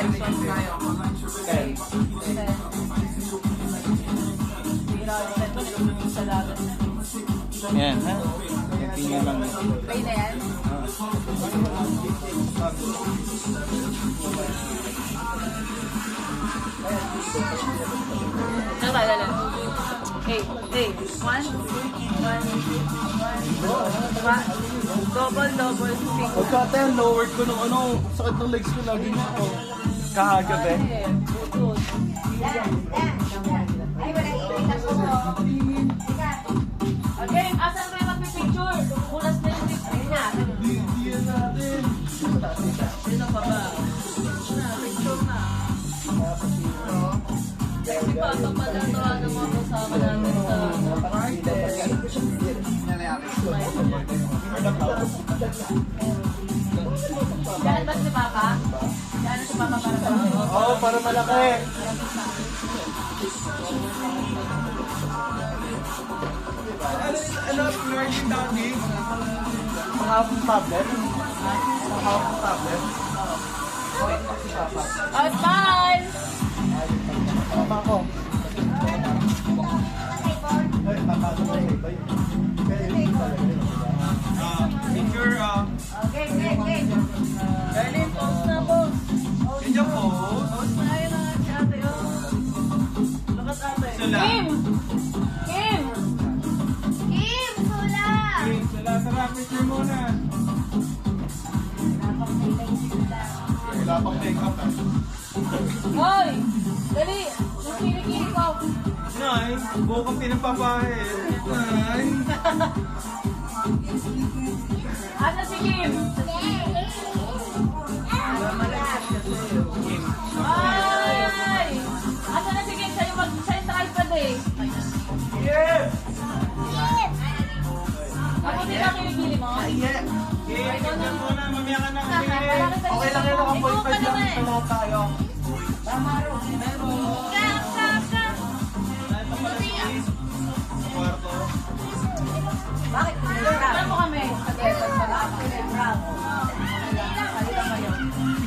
response tayo. 10. Yan, ha? Tingnan lang. Play na yan. Nagkala. Hey, one. Double stick. Pagkata yan, lowered ko nung ano, sakit ng legs ko lagi nito. Kahagabi. Ay, wala ikita ko. Okay, asan kayo magpipicture? Kulas na yung picture niya. Diyan natin. Sino pa ba? Picture na. Si Papa pala ito ng mga kasama namin sa Yan ba si Papa? Yan si Papa para sa mga? Oo, para malaki. Ano, learning daddy? Panghapong tablet? Panghapong tablet? Oh, smile! Tama ko. Ay, tama ko sa iba yun. Picture, Okay. Darlene, pause na, pause. yun yung po. Pause na yun na si ate, oh. Lakas ate. Sula. Kim! Kim, sula! Sula, picture muna. Wala pang make-up ah. Hoy! Dali! Yung kinikili ko. Nay, bukang pinapapahit. Nay. Asa si Kim? Ay! Asa na si Kim? Siya yung tripod eh. Yeah! Ako din ang kinikili mo? Yeah! Yeah, ganyan muna, mamaya ka na. Okay lang yun, ang point 5 lang sa lahat tayo. Sa kwarto. Bakit? Alam mo kami.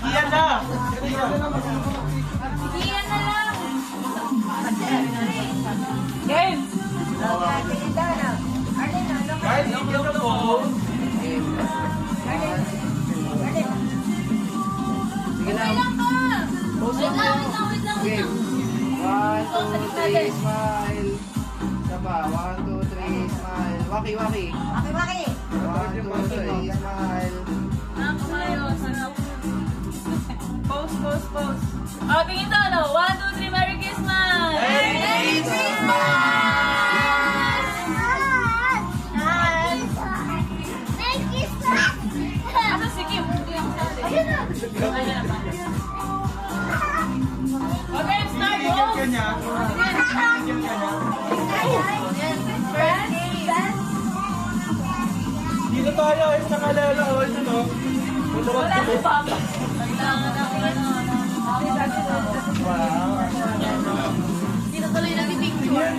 Iyan na! Iyan na lang! Game! Guys, hindi ka po. Okay lang ka! Wait lang. Game. 1, 2, 3, smile. Isa pa. 1, 2, 3, smile. Waki. Maki. 1, 2, 3, smile. Nakamayos. Pose. Oh, tingin to, no? 1, 2, 3, Merry Christmas! Merry Christmas! Merry Christmas! Asa si Kim? Ayun na! Ayun na ba? Okay, start, Iyan go! ka niya. Iyan ka niya. Dito tayo, ay nakalala ko ito, no? Wala si Papa. Kailangan natin Dito tuloy natin picture.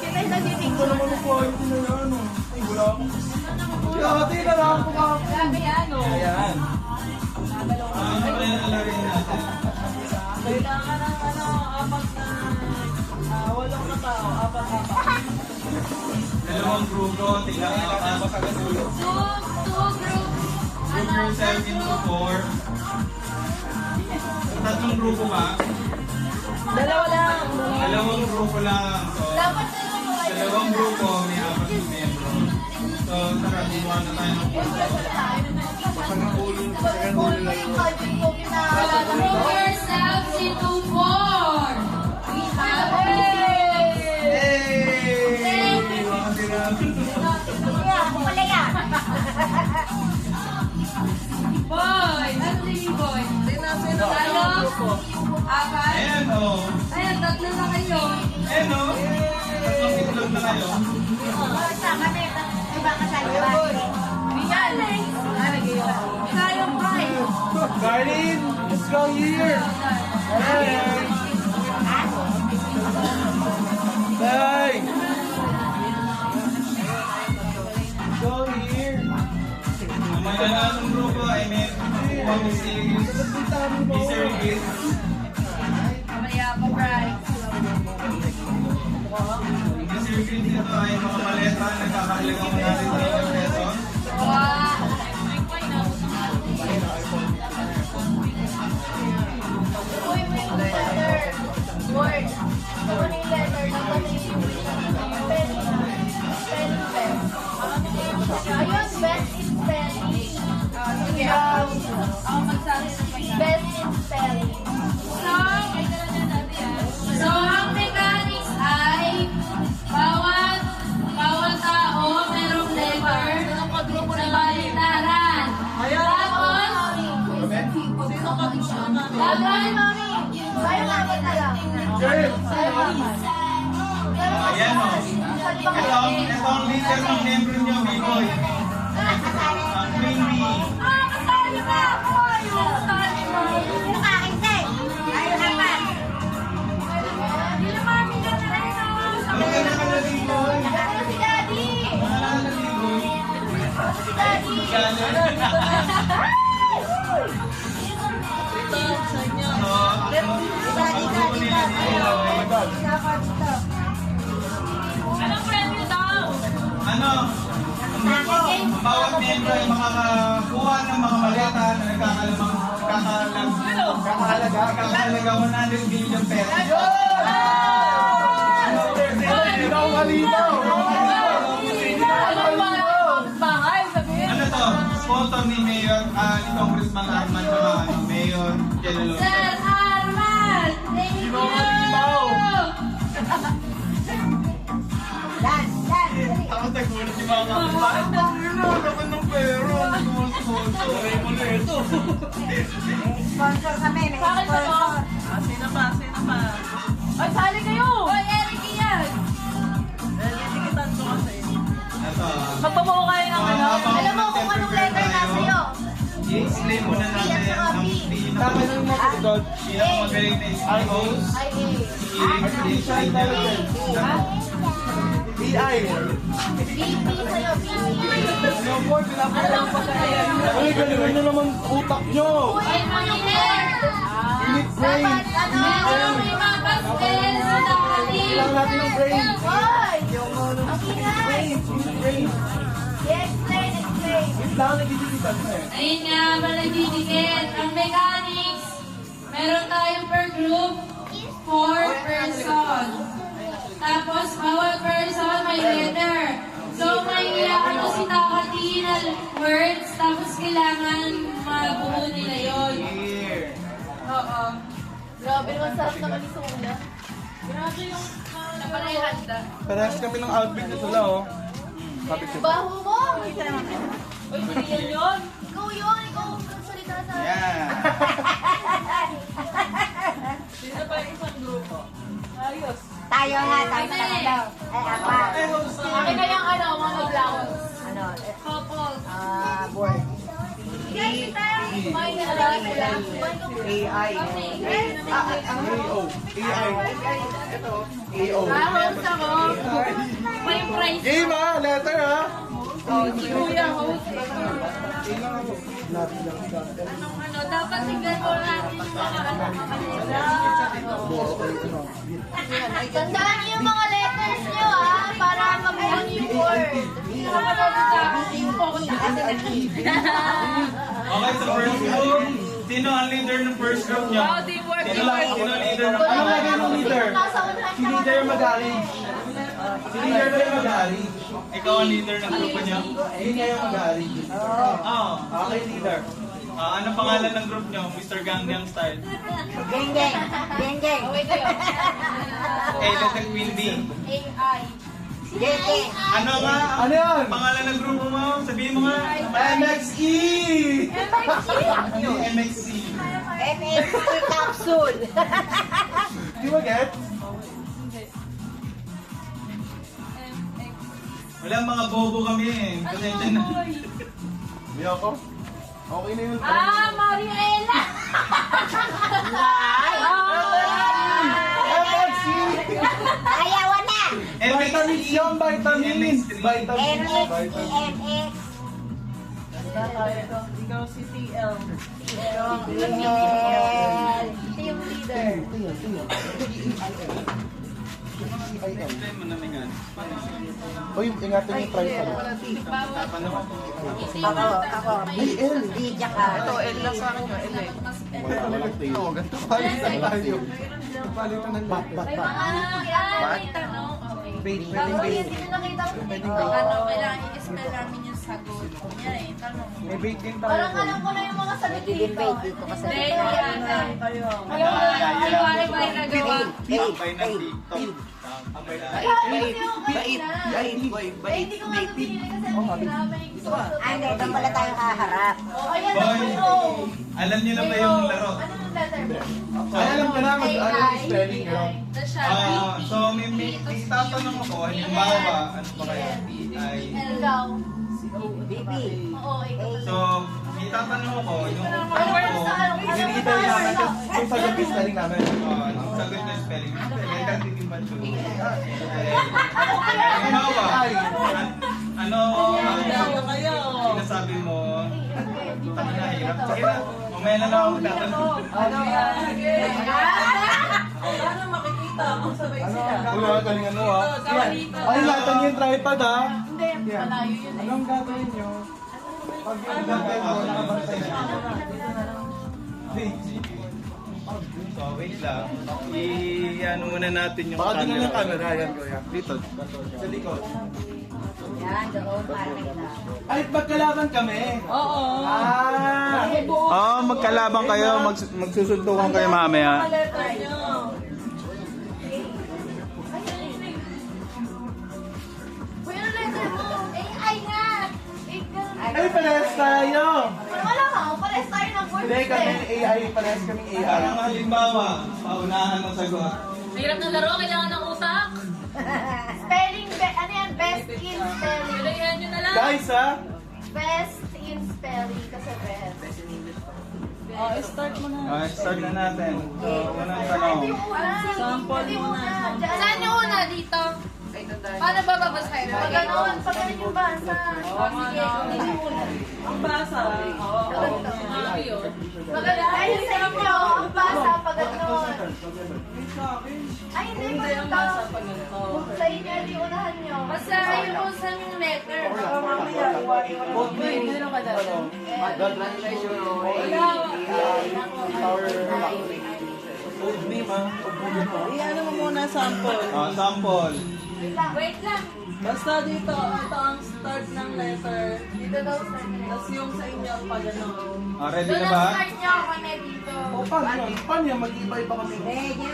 Kita yung nagpipicture. Wala mo po yung tinanano. Ay, wala ako. Ate, nalaman ko ka. Grabe yan, no? Ayan. Ano ba yung lalagay natin? Kailangan ng apat na, walong na tao, apat. Dalawang grupo, tingnan nila kung makakagulo. Two groups. Group 17 to 4. Tatlong grupo ba? Dalawa lang. Dalawang grupo lang. So, Dapat na lang mo. dalawang grupo, may 4 na membro. So, tara, dibuha na tayo ng Group yourselves into four. We have boy. Ano din yung boy? Sino Tayo? Apat? Ayan, o. Ayan, tatlo na kayo. Ayan, o. Tatlong itlog na kayo. Basta kami, iba ka sa iba. Biyan. Kayong prize. Darlene, let's go here. Hey. Hey. Go here. Ang mananalong grupo ay may po, Mr. Riz. Mamaya pa, Bryce. Mr. Riz, ito ay mga maleta. Nagkakahalaga mo natin 3 pesos. Wow! Uy, may letter. Word. Ito na yung letter. Nagpapalagay yung spelling. Spelling test. Ayun, best in spelling. Sige, ako magsabi ng pagkakas. Best in spelling. So, ang mechanics ay bawat tao merong letter sa baliktaran. Tapos, mami. Sa'yo namin na lang. Sa'yo namin. Ayan o. Ito ang leader ng membro niyo, B-Boy. Ang Queen Bee. Kasali ka! Kasali mo! Yung akin din! Ayaw naman! Hindi na mami ka na rin Ano ka nakalagay mo? Ano si Daddy? Nakalagay mo? Si Daddy! Anong premyo daw? Ano? Ang bawat membro ay makakakuha ng mga maleta na nagkakahalaga 100 billion pesos. Hindi na ako malinaw. Ano to? Sponsor ni Mayor, ni Congressman Arman sa Mayor Jello. Sir Arman! Thank you! Dan! Tapos nagulat yung mga kapatid. Ano naman ng pera? Ano naman sponsor? Aray mo na ito. Sponsor kami, may sponsor. Sino pa? Ay, sali kayo! Oy, Eric yan! Tikitan ko kasi. Ito. Magpabuo kayo ng ano. Alam mo kung anong letter na sa'yo. I-explain muna natin ang Tama na yung mga likod. pinakamagaling na skills. Ay, I-explain natin. BI. BP sa'yo, BP. Ano po, pinapalang pa sa Ay, galingan nyo naman utak nyo. Ay, maniner! Init brain. Dapat, ano, may mga pastel sa dati. Kailangan natin ng brain. Hoy! Ang ingay! Brain. I-explain. Kailangan nagdidilitan mo eh. Ayun nga, malagdidikit. Ang mechanics, meron tayong per group, 4 person. Tapos, bawat person may letter. So, may ano si Takati na words, tapos kailangan mabuo nila yun. Here. Oo. Grabe naman, sarap naman yung sumula. Grabe yung napanayhanda. Parehas kami ng outfit nito lang oh. Sabi ko. Baho mo! Kita naman kayo. Uy, hindi yun. Ikaw yun, ikaw ang salita sa akin. Yan. Sino pa yung isang grupo? Ayos. Tayo nga, tayo na lang daw. Ay, apat. Akin na yung ano, mga blouse. Ano? Couples. Board. Guys, tayo. Kumain na lang sila. AI. AO. AI. Ito. AO. Host ako. May price. Game ah! Letter ah! Si Kuya host. Anong ano, dapat tingnan mo natin yung mga ano, kanila. Tandaan niyo yung mga letters niyo ah, para mabuo niyo yung word. Hindi na kapatid yung phone. Okay, so first group. Sino ang leader ng first group niyo? Teamwork. Sino ang leader ng Ano lagay ng leader? Si leader mag-arrange. Si leader na yung mag-arrange. Ikaw ang leader ng grupo niyo? Yun nga yung mag-arrange. Oo. Okay, leader. Anong pangalan ng group niyo? Mr. Gangnam Style. Geng geng. Geng geng. Wait kayo. Let the Queen Bee. AI. Geng geng. Ano nga? Ano yan? Pangalan ng grupo mo? Sabihin mo nga. MXE! Yung MXC. MXC capsule. Di ba get? Walang mga bobo kami eh. Pasensya na. Hindi ako. Okay na yun. Mariela. MXE! Ayawan na. Vitamins yun, vitamins! Vitamins! MX. Vitamins. MX. Ikaw si TL. Team leader. Uy, ingatan yung tripod. Ako. Lydia ka. Ito, L lang sa akin. L eh. Wala lang tayo. Ganito palitan tayo. Palitan ng bat. May tanong. Okay. Bait, Tapos hindi mo nakita ko. Ano, kailangan i-spell namin yung sagot. Yan eh, tanong. May bait din tayo. Parang alam ko na yung mga sagot dito. Dito kasi. Hindi, Diana. Kayo. Iwalay na gawa. Tambay ng TikTok. Tambay na. Hindi ko nga pinili kasi nahihirapan yung gusto. Hindi, doon pala tayo haharap. Ayan Boy, ang gusto. alam niyo na ba yung laro? Ano yung letter? Ay, alam ka na, ano yung spelling, gano'n. The Shopee. So, may itatanong ako, halimbawa, ano ba kaya? I. Ikaw. Baby. Oo, ikaw. So, itatanong ako, yung Words na ano? Sinigita yung namin yung sagot yung spelling namin. yung sagot na spelling. Letter titimbang siya. Ano kaya? Halimbawa, ano Kayo. sinasabi mo? Tama na, hirap. Sige na, mamaya na lang ako tatanong. Ano yan? Paano makikita kung sabay sila? Wala, galing ano ah. Ay, ingatan yung tripod ah. Hindi, malayo yun eh. Anong gagawin nyo? Pag yung gagawin mo, nakabantay na. So, wait lang. I-ano muna natin yung Baka din yung camera. camera, yan kuya. Dito. Sa likod. Yan, doon, parang na. Ay, magkalaban kami. Oo. Oo, magkalaban kayo, magsusuntukan kayo mamaya. Letter nyo. Uy, ano letter mo? AI nga! Ikaw. Ay, parehas tayo. Wala ka, pares tayo ng words Hindi, kami eh. AI, parehas kaming AI. Parang halimbawa, paunahan ng sagot. Hirap ng laro, kailangan ng utak. Spelling, ano yan? Best in spelling. Kailangan nyo na lang. Guys ah, Best in spelling kasi best. Oh, start mo na. Start na natin. So, unang Hindi tanong. una. Sample Hindi muna, sample. Dyan. Saan yung una dito? Paano ba babasahin? Pag ganon, pag ganon yung basa. Sige, hindi yung una. Ang basa. Oo. Pag ganon, ay yung sa inyo, ang basa pag ganon. Ay, hindi, Hindi pag ang ganon. basa pag ganito. Sa inyo, di unahan nyo. Basta yung kung saan yung letter. both Wait, me. meron ka dati. The translation of power both me ma. Iano mo muna sample. Sample. Wait lang. Basta dito, ito ang start ng letter. Dito daw sa inyo. Tapos yung sa inyo, pag ano. Ready Doon na ang ba? start nyo ako na dito. O, paano? Paano yan? Mag-iba-iba kami.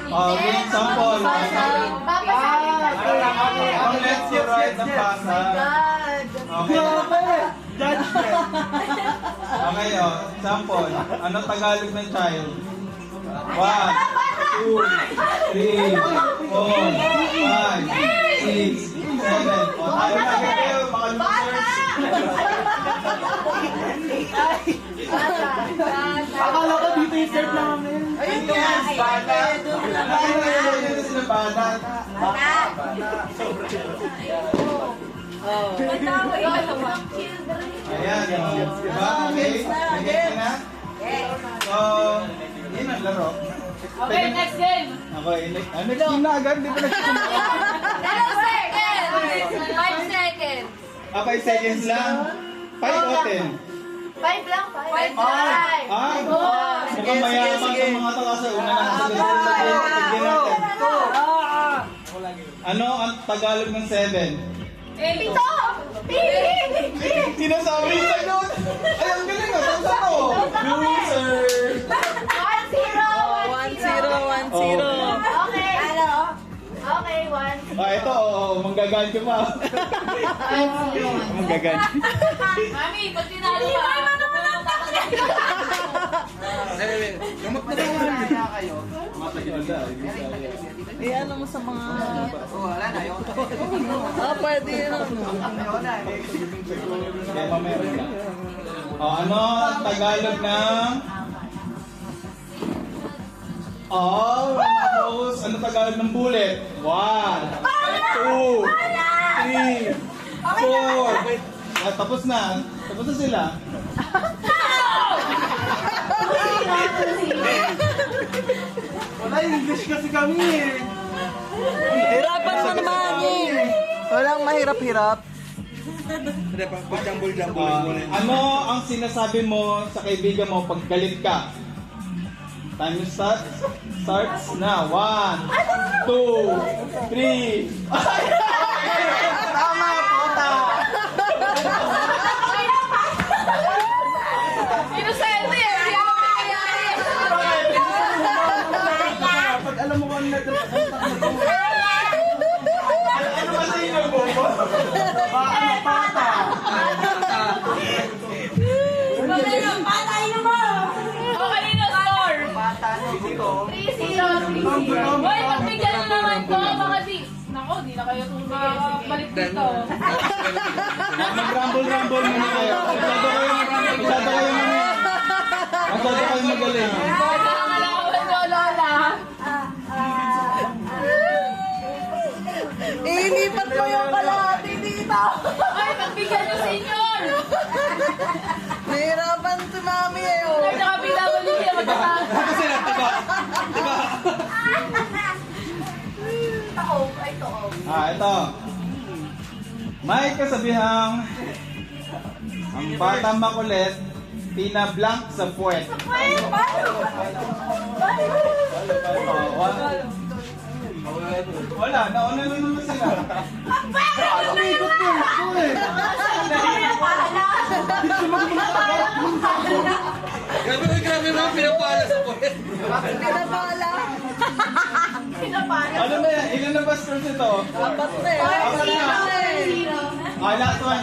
Okay, sample. Babasahin kasi. Ang let's get right ng basa. God. Okay. Grabe! Judgment! Okay, sample. Ano Tagalog ng child? 1, 2, 3, 4, 5, 6, 7. O, tayo na kayo, mga losers. Akala ko dito yung serve namin. Ayun yes, bata. Ayun sila bata. Ayan, diba? Okay, okay na? So, yun ang laro. Okay, next game. Okay, next game na agad, di ba nagsisimula? 10 seconds. 5 seconds. 5 seconds lang. 5 o 10? 5 lang, 5. Ay, mukhang mayaman ng mga to kasi una na sa sige natin. Ano ang Tagalog ng 7? Pito! Sinasabi yung sagot! Ay, ang galing ah! Saan sa to? Loser! 1-0. 1-0, 1-0. Okay. Ano? Okay, 1. Ito, manggagan ka pa. Manggagan. Mami, pag tinalo ka, Iano mo sa mga... Pwede yun. Kaya mamaya rin lang. Ano ang Tagalog ng... Ano Tagalog ng bullet? 1, 2, 3, 4. Tapos na. Tapos na sila. Wala, English kasi kami eh. Hirapan mo naman eh. Walang mahirap-hirap. Ano ang sinasabi mo sa kaibigan mo pag galit ka? Time starts na. 1, 2, 3. Tama, puta. Inosente eh. Hindi ako nangyayari. Pag alam mo kung Ano kasi yung bobo? pata. Okay, Nino, score. 3-0. Hoy, pagbigyan na naman ko. Baka di. Nako, di na kayo balik dito. Mag-rumble-rumble muna kayo. Masyado kayo magaling. Kailangan ko, Lola. Ilipat mo yung kalahati dito. Ay, pagbigyan nyo, senyor. Nahirapan si mami eh. Oh. Ay, nakapila ko din siya magkasama. Ito. May kasabihang ang batang makulit, pinablank sa puwet. Wala, nauna na naman sila. Pinapala. Ano na yan? Ilan na ba scores ito? Apat na eh. Apat na. Last one.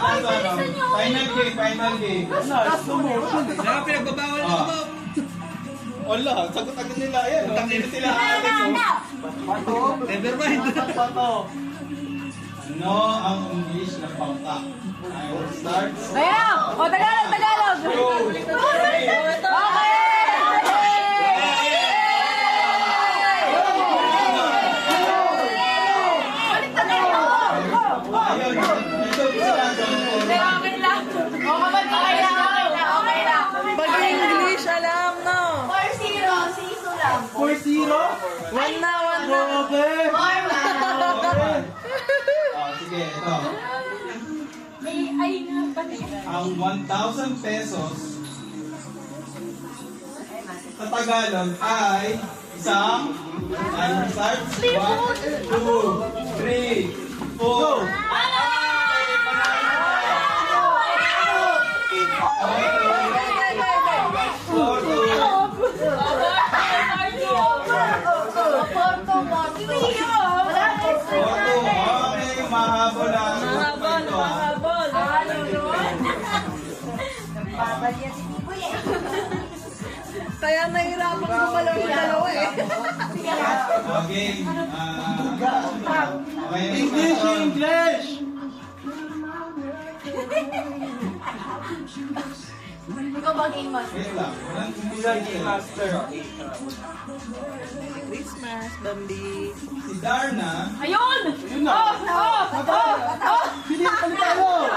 Final game. Wala, sagot agad nila. Ayan, hindi sila aalis. Never mind. Ano ang English na pauta? I will start. Ayan! O, Tagalog! Okay! Ayun, ito sila. Okay lang. Okay lang. Pag English, alam no. 4-0, si Iso lang. 4-0? One na. Grabe. Sige, ito. Ang 1,000 pesos sa Tagalog ay isang timer starts. 1, 2, 3, 4. Okay, mahabol ang Mahabol. Kaya nahirapan ko pala yung dalawa eh. Okay. Okay. English! Ikaw ba game master? Wait lang. Hindi lang game master. Christmas, Bambi. Si Darna. Ayun! Hindi pa tayo!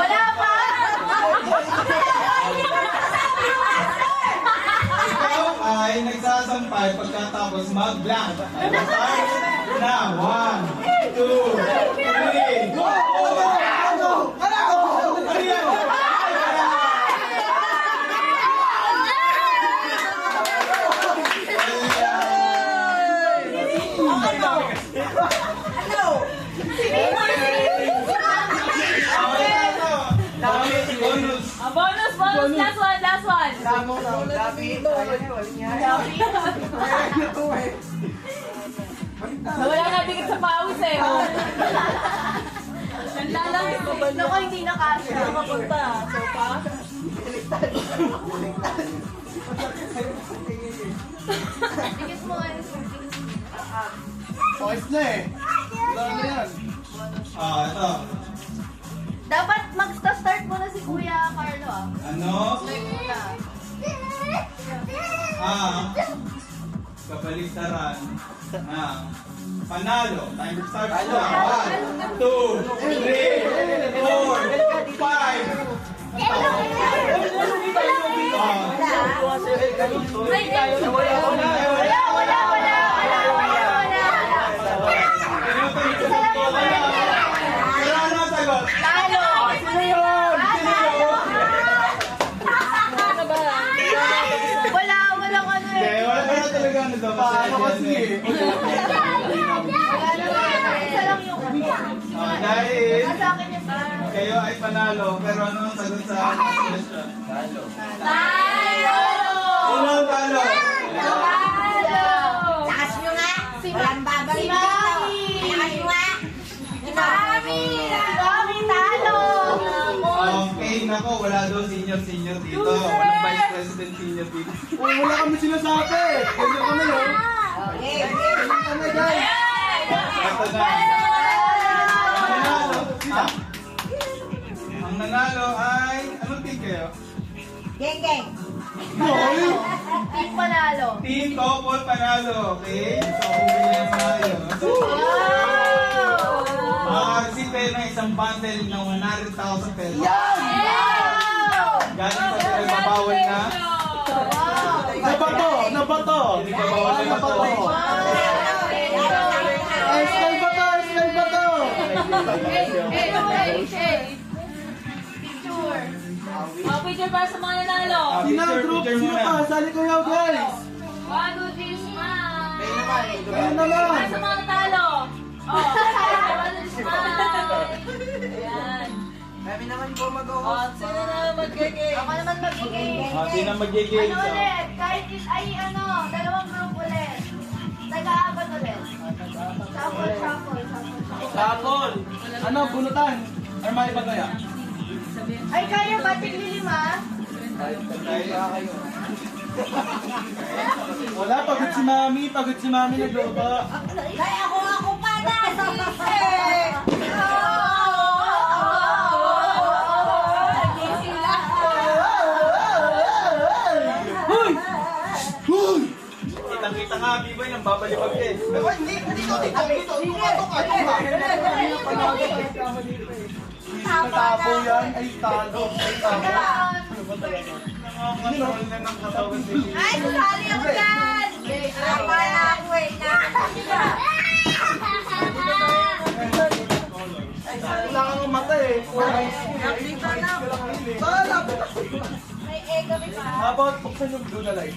Wala pa! Ikaw ay nagsasampay pagkatapos mag-blank. Start na. 1, 2, 3, go! Bonus! Last one! Wala na dikit sa pawis eh. Nanlalangit ko ba? Naku, hindi na kasi. Nakapunta. So pa? Dikit mo eh. Points na eh. Wala na yan. Ito. Dapat mag-start muna si Kuya Carlo ah. Ano? Start muna. Kabaliktaran ng panalo. Timer starts na. 1, 2, 3, 4, 5, Dahil kayo ay panalo, pero ano ang sagot sa question? Talo. Sino ang talo? Lakas nyo nga! Walang babalik dito! Lakas nyo nga! Si Mami talo! Okay, nako, wala daw senior dito. Walang vice president senior dito. Wala kami sinasabi. Ganyan kami yun. Ganyan kami guys. Ito na. Ang nanalo ay, anong team kayo? Geng! Hoy! Panalo! Team Couple Panalo, okay? So, kung ganyan tayo. Makakasip kayo ng isang bundle ng 100,000 pesos. Galing sa pinagbabawal na. Nabato! Hindi ka bawal na ito. Style ba to? Picture para sa mga nanalo. Sino ang group? Sino pa? Sali ko yaw guys! 1, 2, 3, smile. Ayun na lang! Para sa mga natalo. Oh, 1, 2, smile. Ayan. Kami naman po mag-o. Oh, sino na magiging? Ako naman magiging. Sino ang magiging? Ano ulit? Kahit ay dalawang group ulit. Nag-aapat ulit. Shuffle. Tapon! Ano? Bunutan? Or may iba kaya? Ay, kaya ba? Tigli-lima? Wala, pagod si Mami nagluto. Ay, ako pa na! Hoy! Hoy! Kitang-kita nga, B-boy, nang babalibag eh. Tabo yan, ay talo. Nangangasawa na ng katawan si B. Ay, sasali ako dyan! Tama na ako na! Kailangan ng mata eh. May egg kami pa. How about buksan yung blue na light?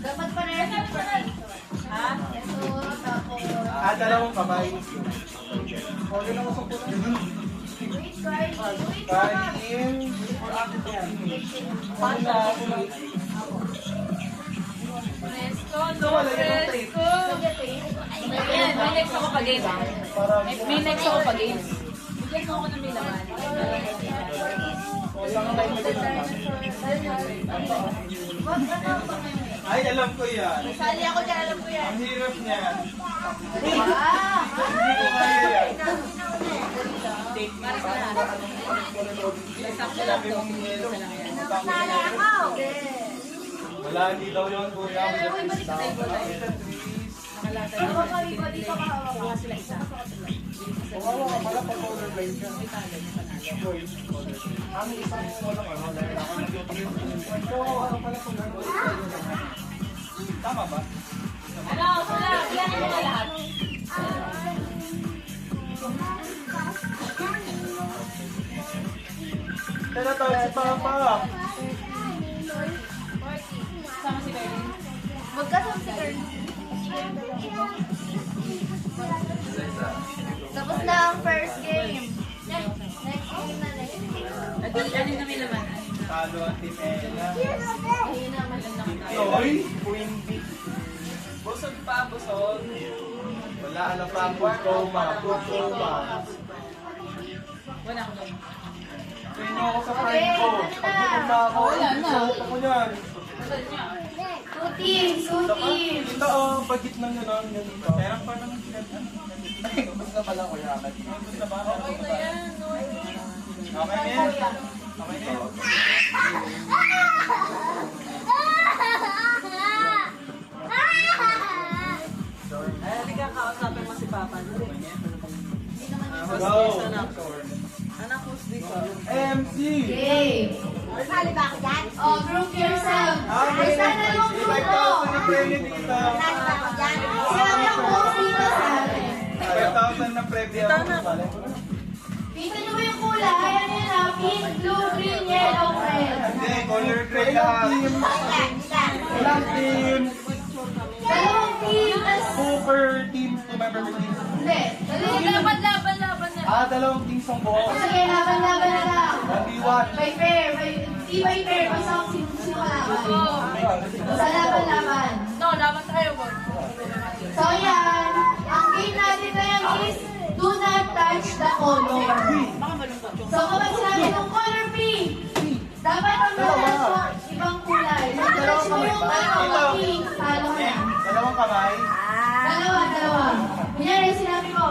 Dapat pa na yan. Ha? Ito, tapos... Dalawang kamay. Okay na usap ko na. Wait, guys. Wait, Kanin. For akin yan. Panda. Fresco. Ayan, may next ako pag-game. May next ako pag-game. Bigyan mo ako ng may laman. Ay, alam ko yan. Sali ako dyan, alam ko yan. Ang hirap niyan. Ah! Hindi ko kaya yan. Para sa lahat. Sakto lang to. Sali ako! Wala, hindi daw yun, kuya. Uy, balik sa table tayo. Ako kami ba dito kahawak? Baka sila isa. Kawawa ka pala pag colorblind ka. Ang isang walang ano, dahil ako nag-YouTube. Kawawa ka pala pag colorblind. Tama ba? Ano, sila. Yan mo na lahat. Tinatawag si Papa. Sama si Berlin. Magkasama si Curly. Tapos na ang first game. Next game na next game. Ano na may laman? Talo ang Tinela. Ayun naman lang nakita. Toy? Busog pa, busog. Wala, alam pa. Good coma. Wala ko doon. Tingnan ako sa friend ko. Pag gutom na ako, Wala na. suot ako yan. Saan niya? Two teams, two teams. Ito oh, pagit ng gano'n. Ganito. Meron pa naman sila. Basta pala ko yan. Basta ba? Okay na yan. Okay na yan. Okay na yan. Ay, hindi ka kausapin mo si Papa. Go! MC. Okay. Sali ba ako dyan? Oh, group yourself. Okay. Basta na yung grupo. 5,000 na premyo dito. Sali ba ako dyan? Sila yung post dito sa atin. 5,000 na premyo. Kita nyo ba yung kulay? Ano yun ah? Pink, blue, green, yellow, red. Hindi, color gray lahat. Ilang team? Dalawang team, tas... Super team, 2-member team. Hindi. Dalawang team. Dalawang team sa buo. Sige, laban-laban na lang. 1v1. By pair, di by pair, basta kung sino kalaban. Basta laban-laban. So yan, ang game natin ngayon is do not touch the color. So kapag sinabi ng color pink, dapat ang mga ibang kulay. So touch mo yung pink, talo mo na. Dalawang kamay. Dalawa. Kunyari, sinabi ko,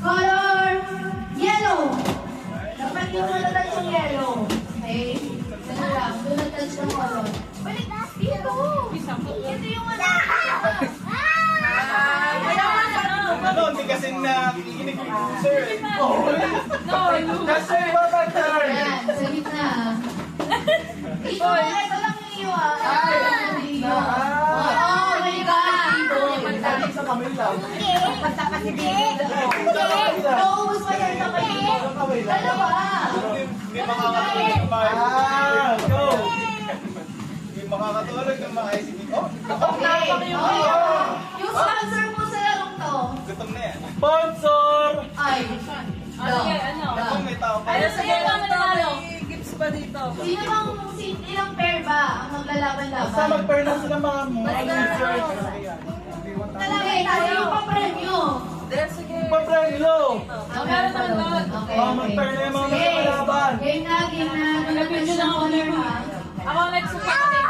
color yellow. Dapat yung touch yung yellow. Okay? Ganun lang, do not touch the color. Balik na, dito. Ito yung ano. Ano, hindi kasi nakikinig yung sir. Kasi babagtan. Ayan, sa gitna. Ito lang yung iwa. Oh my God. Dito sa kamay lang. Pagtapat si David. Naubos pa yan sa kayo. Dalawa. Hindi makakatulog ng mga go! Hindi makakatulog ng mga ICT. Yung sponsor mo sa larong to. Gutom na yan. Sponsor! Ay. Ito may tao pa. Sino bang ilang pair ba ang maglalaban-laban? Basta mag-pair lang sila mga Talaga, tayo yung pa-premyo. pa-premyo! Okay. Mag-pair na yung mga magkakalaban. Game na. Nag-picture ng color ha. Ako nagsusunod eh.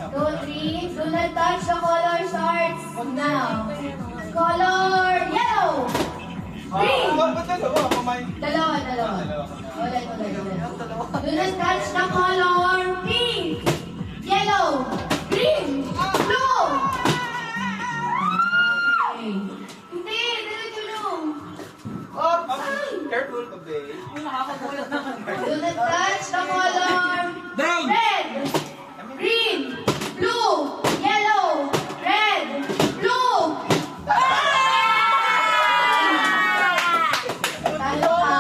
1, 2, 3. Do not touch the color starts now. Color yellow. Green. Ba't dalawa? Kamay. Dalawa. Ulit. Do not touch the color pink, yellow, green, blue. Okay. Hindi, diretso. Careful today. Do not touch the color red, green, blue, yellow, red, blue. Talo ka.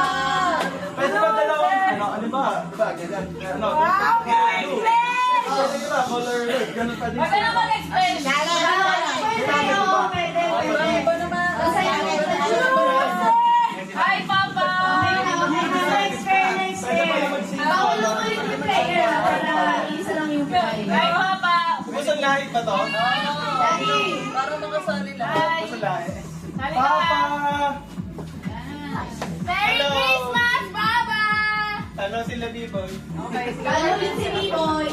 Pwede ba dalawang, ano ba? Diba, ganyan. Ano? Pwede ba, color red, ganun pa din. Pwede na mag-explain. Pwede. Basta yung Hi, Papa! next pair. Bawal lang ulit yung player para isa lang yung Hi, player. Papa! Kusang lahit ba to? Daddy! Kusang lahit. Halika! Papa! Merry Hello. Christmas, Baba! Ano sila, B-boy? Lalo din si B-Boy.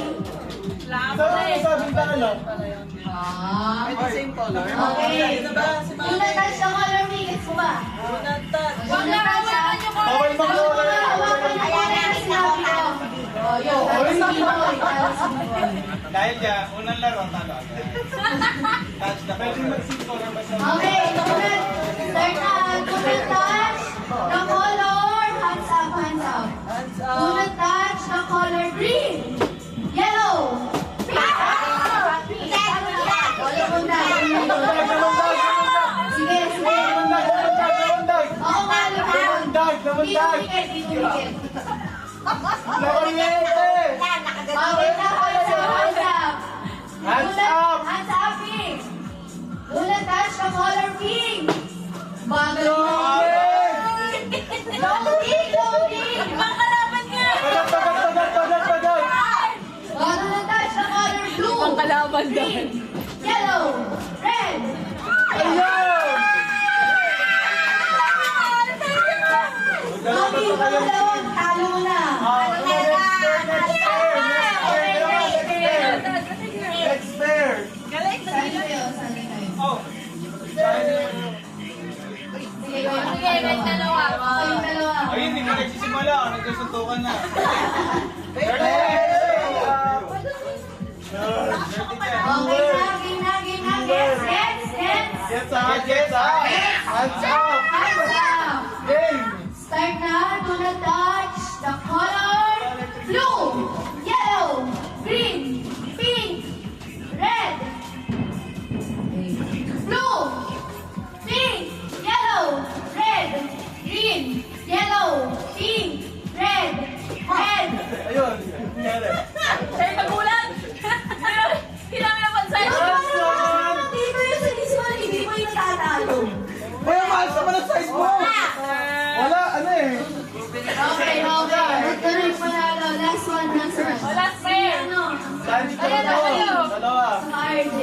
So, ano sabi ka, ano? Okay. Do not touch the color me. Gets mo ba? Huwag na hawakan yung Bawal mag-color. Hawakan niyo po na yung sinabi ko. Oh, yun. Talo si B-Boy. Dahil dyan, unang laro, talo. Touch the pwede mag-color ba sa... Okay. Start na. Do not touch the color. Hands up. Do not touch the color green, yellow, pink. Wala mo na. Sige. Namundag! Oo nga, laban. Namundag! Dito. Nakuryente! Okay na, hands up. Hands up! Hands up, pink. Do not touch the color pink. Bagal mo. Loading. Ibang kalaban niya! Pagat! Do not touch the color blue. Ibang kalaban daw. Green, yellow, red. Ayun! Loading mo na lang. Talo mo na. Next pair! Sali kayo. Oh! Sige, go. may dalawa. Kayong dalawa. Ayun, hindi na nagsisimula. Nagsusuntukan na. Okay na. Gets. Get up! Hands up! Hands up. Game! Start na. Do Dali ka Ayan na kayo. Dalawa. Sa RJ.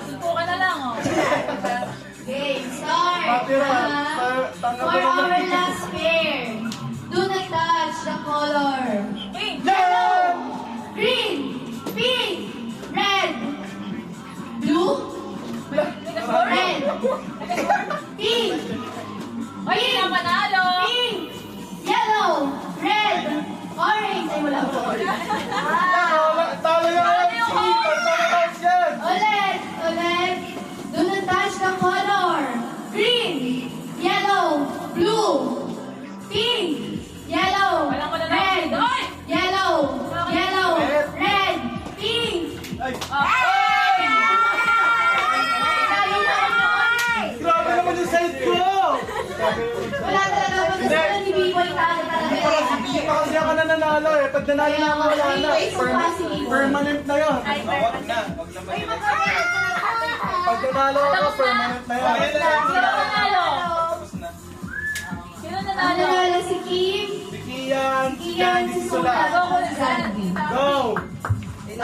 Suko ka na lang, oh. Game start! Matira. For our last pair, do not touch the color. Yan! Green, pink, red, blue, red, pink, Ay, ang panalo! pink, yellow, red, orange. Ay, wala po. Talo yan! Yan! Ulit. Do not touch the color. Green, yellow, blue, pink, yellow, Walang wala na. red, Oy! yellow, red, pink. Ay! Ay! Grabe naman yung side ko! Wala talaga pag gusto ni Biboy talaga talaga. Hindi pa kasi ako nananalo eh. Pag nanalo na ako, wala na. Permanent na yun. Wag na malimit. Pag nanalo ako, permanent na yun. Sino nanalo? Tapos na. Sino Ano nanalo? na si Kim? Si Kian, si Kian, Candy, si si Sula. Sula. Ako ko na Sandy. Go! Di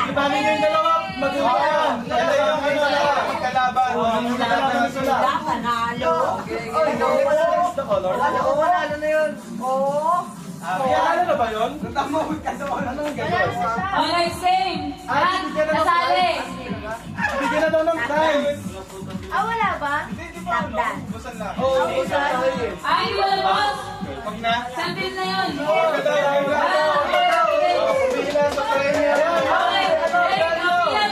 ba yung dalawa? Maganda yan. Ito yung ano na. Magkalaban. Magkalaban ni Sula. Panalo. What's the color? Panalo na yun. Oo. Yan, ano na ba yun? Natamawag ka sa ano ang gano'n? Okay, same. Ah, bigyan na ng Nasali. Bigyan na daw ng time. Wala ba? Tapdan. Busan lang. Oo, isa na eh. Ay, hindi wala boss. Wag na. Sample na yun. Ganda, pila sa kanya. Okay,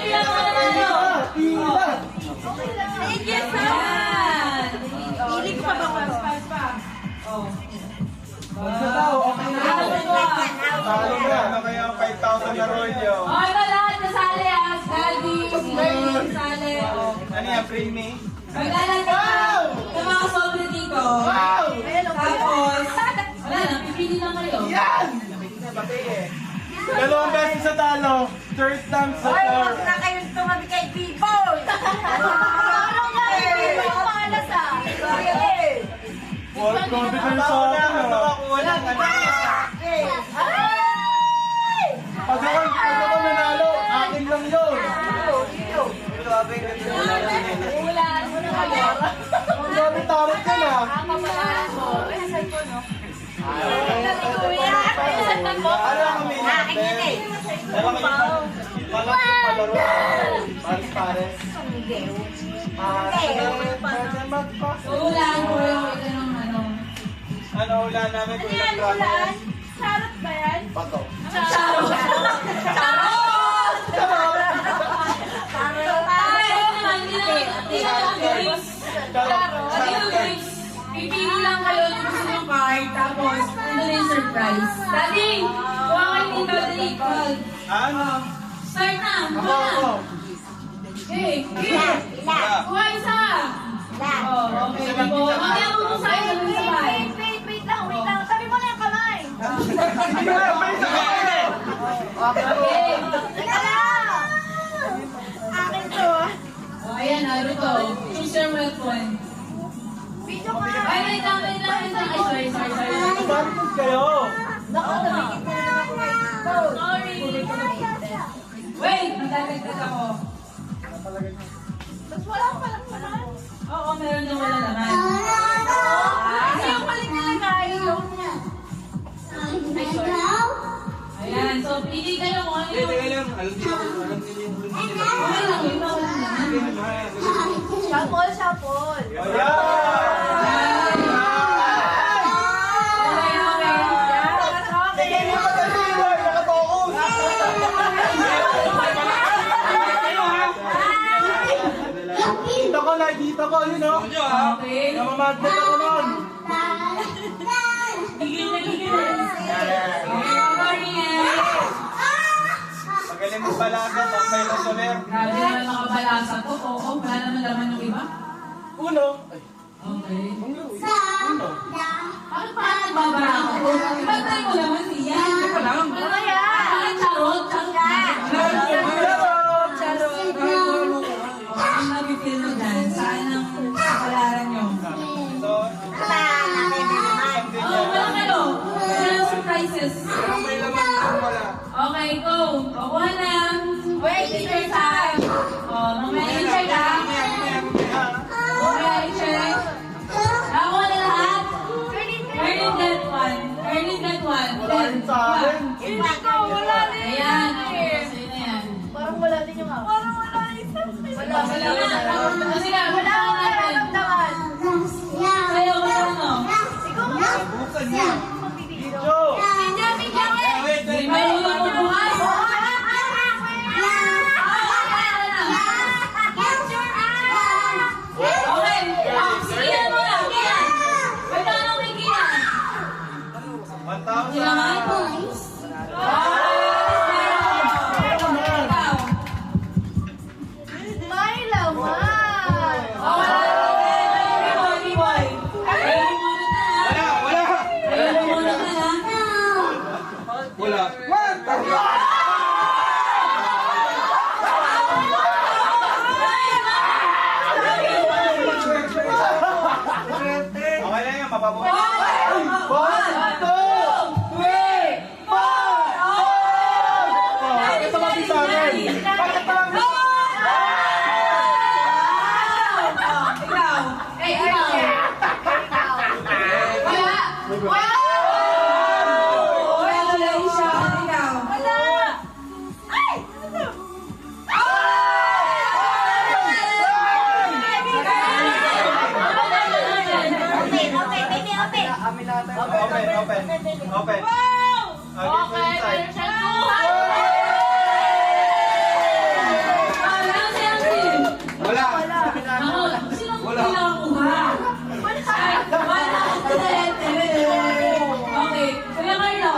pila mo na nanalo. Pila. Thank you, sir. Hilig pa ba ko? Ganda daw, okay na. Talo na. Ano kaya ang 5,000 na rolyo? Okay ba lahat nasali ah? Daddy, si Daddy, nasali. Ano yan, Primi? Maglalagay ka ng mga sobre dito. Wow! Tapos, wala na, pipili lang kayo. Yan! Dalawang beses sa talo. Third time sa Hoy, talo. huwag na kayong tumabi kay Biboy. Palas ah. What konti kayo sa akin ah. Pag ako nanalo, akin lang yun. Ulan, muna kayo. Ang dami tarot ka na. Ang papalaan mo. Ay, nasaan ko, no? Ano ang minute? Akin yan eh. Palaro. Pares-pares. Ulan, ito ng ano. Ano ulan namin? Ano yan, ulan? Charot ba yan? Bato. Charot! Charot! Ay, naman, hindi na grapes. Hindi na grapes. Pipili lang kayo ng gusto ng card, tapos ano na yung surprise. Daddy, kuha kayo dito, dali, call. Ano? Start na, Ako, kuha na. ako. Okay, kuha isa. Oh, okay, po. Mamaya mo mo sa'yo, sabi sabay. Wait lang. Sabi mo na yung kamay. Okay. Teka lang. Akin to. Oh, ayan, Naruto. Choose your weapon. Video ka. Ay, wait lang. Ay, sorry. Bakit kayo? Sorry. Wait, magdadagdag ako. Ba't wala pa lang naman? Oo, meron na wala naman. Kasi yung balik nilagay. Ay, sorry. Ayan, so pili kayo kung ano yung... Okay lang, yung bawal naman. Shuffle. Ayan! Okay. Hindi mo madali, boy. Nakatokus. Nakita ko, yun o. Okay. Namamagnet ako nun. Gigil na. Magaling mo balagat, ang may soler. Grabe naman mga balasa to. Oo, wala naman laman yung iba. Uno. Okay. Uno. Bakit pa nagbabara ako? Ibantay mo naman siya. Ito lang. Ano yan? Bakit charot? Ang nag-feel mo dyan, saan ang kapalaran nyo? So, Oh, wala kayo. Wala surprises. may laman lang wala. Okay. Okay, go. Kukuha na. Wait, teacher time. Mamaya i-check ah. Mamaya i-check. Nakuha na lahat. Earning that one. Earning that one. Then, Wala din. ayan. Sa'yo na yan. Parang wala din yung ako. Parang wala din. Wala. Kasi nga, Wala akong nararamdaman. sa'yo ko na ano. Ikaw nga. Buksan niyo. Video. Hindi marunong magbukas. Okay. Sige mo na. Wait lang ang kikinan. 1,000. Kailangan? Ikaw. May laman. Wala. Okay lang yan, mapabuhay. Bakit tumati sa akin? Bakit tumati? Amin natin. Open. Okay. Wala. Okay, Kuya Carlo.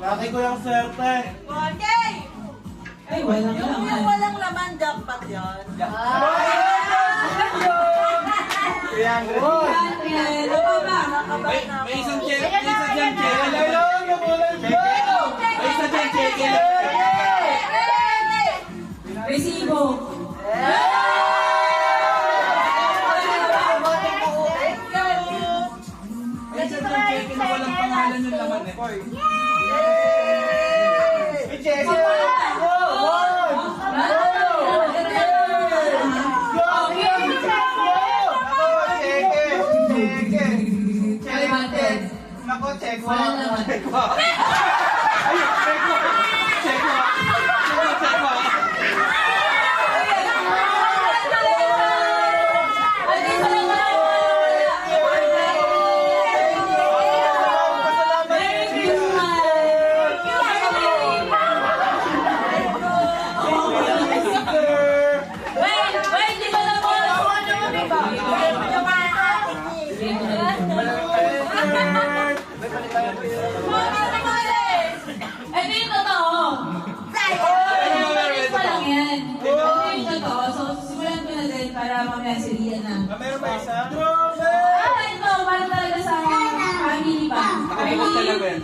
Laki ko yung swerte. Ay, walang laman. Walang laman, jackpot yan. 300. Ano pa ba? May isang check. May isa dyan check. Kailangan ka muna dyan. May isa dyan check. Resibo. May isa dyan check na walang pangalan yung laman eh. May check. Nako, check mo. Wala naman. Check mo. Ay, check mo. Check mo. Check mo. Ito yung totoo. Ito lang yan. Ito yung totoo. So, simulan ko na din para mamaya si Rian na. Meron ba isa? Ito, para talaga sa family ba? Nakalimutan talaga yan.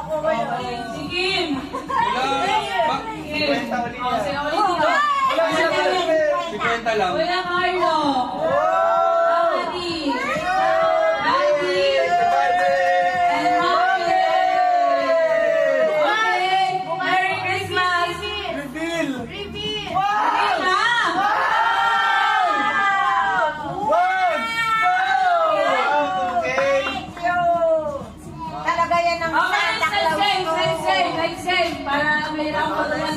Si Kim. Si Kwenta lang. Kuya Carlo. Ati. And Mommy. Okay. Merry Christmas. Reveal! Talaga yan ang Next game. Para may round ko naman.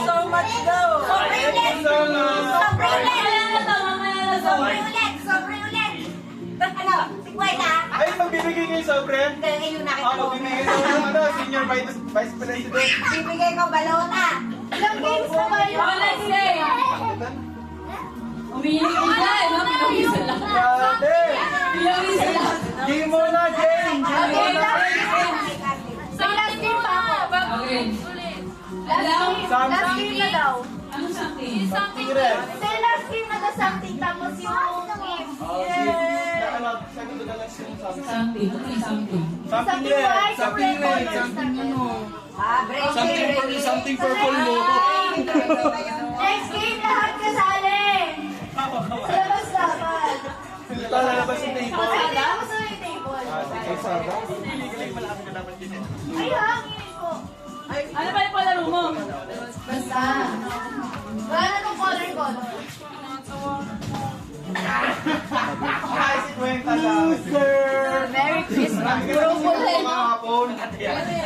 So much go! Ay, magbibigay kayo sobre? Magbibigay kayo ng senior vice president. Bibigay ko balota. Ilang games na ba yun? Next game. Umiinig ko dyan. Pinawisa lang. Grabe! Pinawisa lang. Game mo na, game! Game mo na! Last game pa ako. Okay. Alam? Last game na daw. Ano something? Something red. Say last game na daw something tapos yung game. Segundo na lang siya sabi. Something. Okay, something. Something red. Something white, Something red. something Something ano. Something purple mo. Next game, lahat kasali. Sa labas dapat. Lalabas yung table. Ay, hindi ako sa yung table. Ay, hangin po. Ano ba yung palaro mo? Basta. Wala na itong color. Ay, si Kwenta lang. Merry Christmas. Puro pula. Kahapon.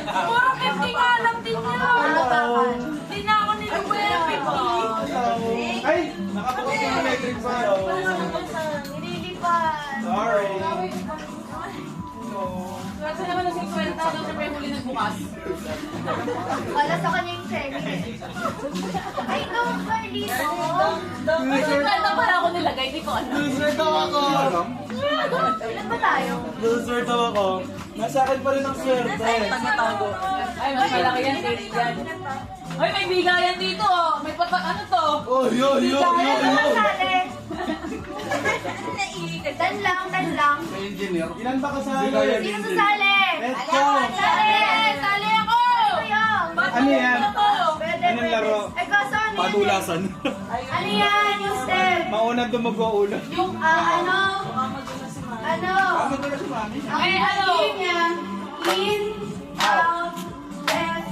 Puro 50 nga lang din yun. Hindi na ako niluwi. 50. Ay, nakabukas yung electric fan. Nililipan. Sorry. Kasi naman ng 50 daw siya pa yung huli nagbukas. Wala sa kanya yung check. Ay, no, Carlito. May 50 pala ako nilagay, di ko alam. Loser daw ako. Ilan ba tayo? Loser daw ako. Nasa akin pa rin ang swerte. Ay, mas malaki yan, taste yan. Ay, may bigayan dito, oh. May patak, ano to? Oh, yo. Kasali. Dan lang. Ilan ba kasali? Sino sasali? Let's go. Sali ako! Ano yan? Pwede, Anong pwede. laro? Ay, kaso ano yan? Padulasan. Ano yan? Yung step. Mauna dumugo ulo. Yung, ano? Ang Ay, ano? team niya, in, out, left,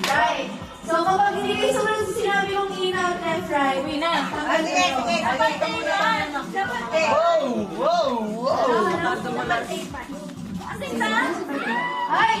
right. So, kapag hindi kayo sumunod sa sinabi kong in, out, left, right, Uwi na. Dapat Wow. Ay!